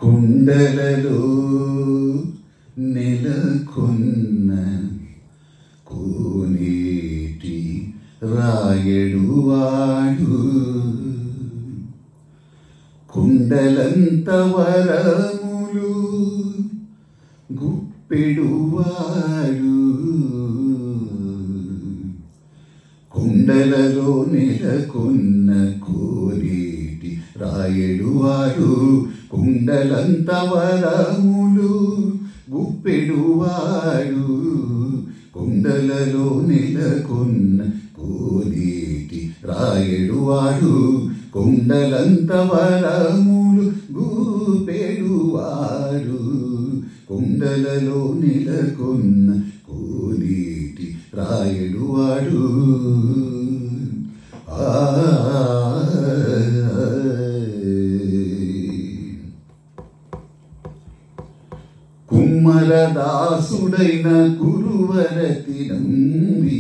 కుండలలో నెలకొన్న కోనేటి రాయడువాడు కుండలంత వరములు గుప్పెడువాడు కుండలలో నెలకొన్న కోనేటి రాయడువాడు కుండలంత వరములు గుప్పెడువాడు కుండలలో నెలకొన్న కోనేటి రాయడువాడు కుండలంత వరములు గుప్పెడువాడు కుండలలో నెలకొన్న కోనేటి రాయడువాడు కుమ్మరదాసుడైన కురువరతి నంబి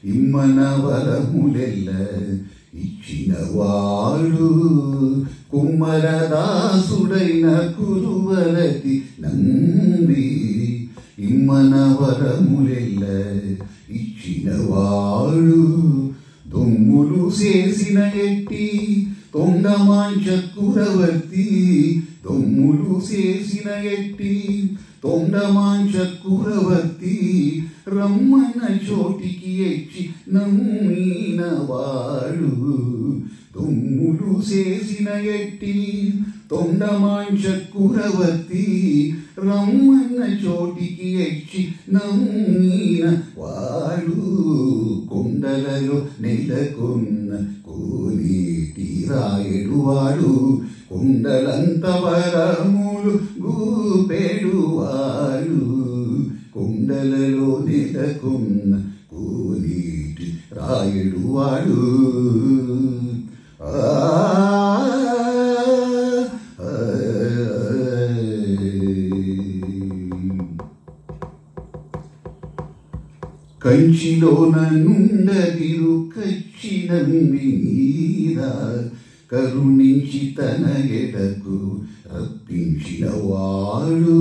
ఇమ్మన వరములెల్ల ఇచ్చినవాడు కుమ్మరదాసుడైన కురువరతి నంబి ఇమ్మన వరములెల్ల ఇచ్చినవాడు దొమ్ములు చేసిన ఎట్టి తొండమాంచ కురవర్తి దొమ్ములు చేసిన ఎట్టి తొండమాంచ కురవర్తి రమ్మన్న చోటికి ఎచ్చి నమ్మిన వాడు దొమ్ములు చేసిన ఎట్టి తొండమాంచ కురవర్తి రమ్మన్న చోటికి ఎచ్చి నమ్మిన వాడు కొండలలో నెలకొన్న కోనేటి రాయడువాడు కుండలంత వరములు గూపెడువాడు కుండలలో నెలకొన్న కోనేటి రాయడువాడు కంచిలోన నుండదిరు కచ్చినంబి మీద కరుణించి తన ఎడకు రప్పించిన వాడు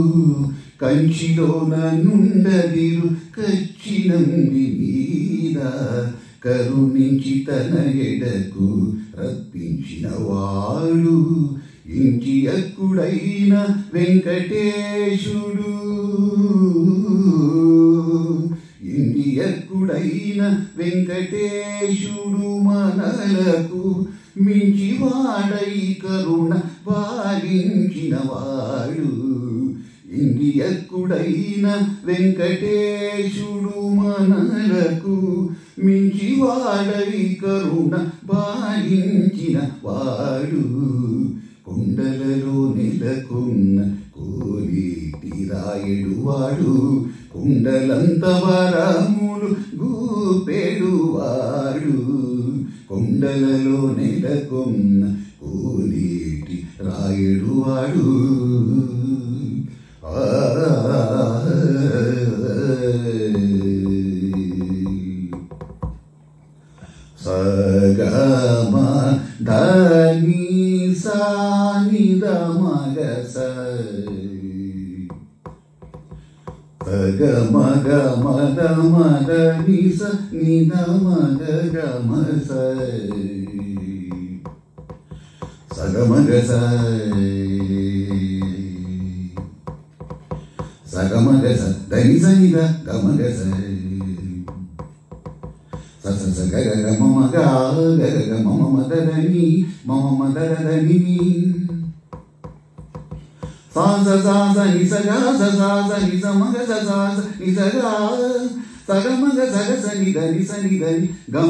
కంచిలోన నుండదిరు కచ్చినంబి మీద కరుణించి తన ఎడకు రప్పించిన వాడు ఇంటి అక్కుడైన వెంకటేశుడు ఇంటి అక్కుడైన వెంకటేశుడు మనలకు మించివాడై కరుణ పాలించిన వాడు ఇంటి అక్కుడైన వెంకటేశుడు మనలకు మించివాడై కరుణ పాలించిన వాడు కుండలలో నెలకొన్న కోనేటి రాయడువాడు కుండలంత వరములు గూపెడువాడు కుండలలో నెలకొన్న కోనేటి రాయడువాడు సగమ ధని సానిద మగస గమ గమ మద నిస నిద మద గమ సగమ గస సగమ గస ధని సనిద గమ గస స స గ గ మమ గ గ గ మమ మదదని మమ మదదని సా స సా స ని స గ స సా స ని స మ గ స సా స ని స గ స గ మ గ స గ స ని ద ని స ని ద ని గ మ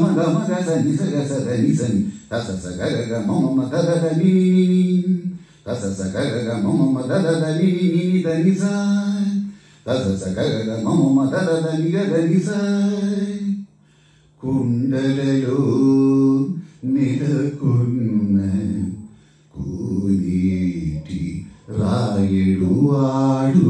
గ స ని స గ స ద ని స ని త స స గ గ మమ మ ద ద ద ని ని ని త స స గ గ మమ మ ద ద ద ని ని ని ద ని స త స స గ గ మమ మ ద ద ద ని గ ద ని స కుండలలో నెలకొన్న కోనేటి రాయడువాడు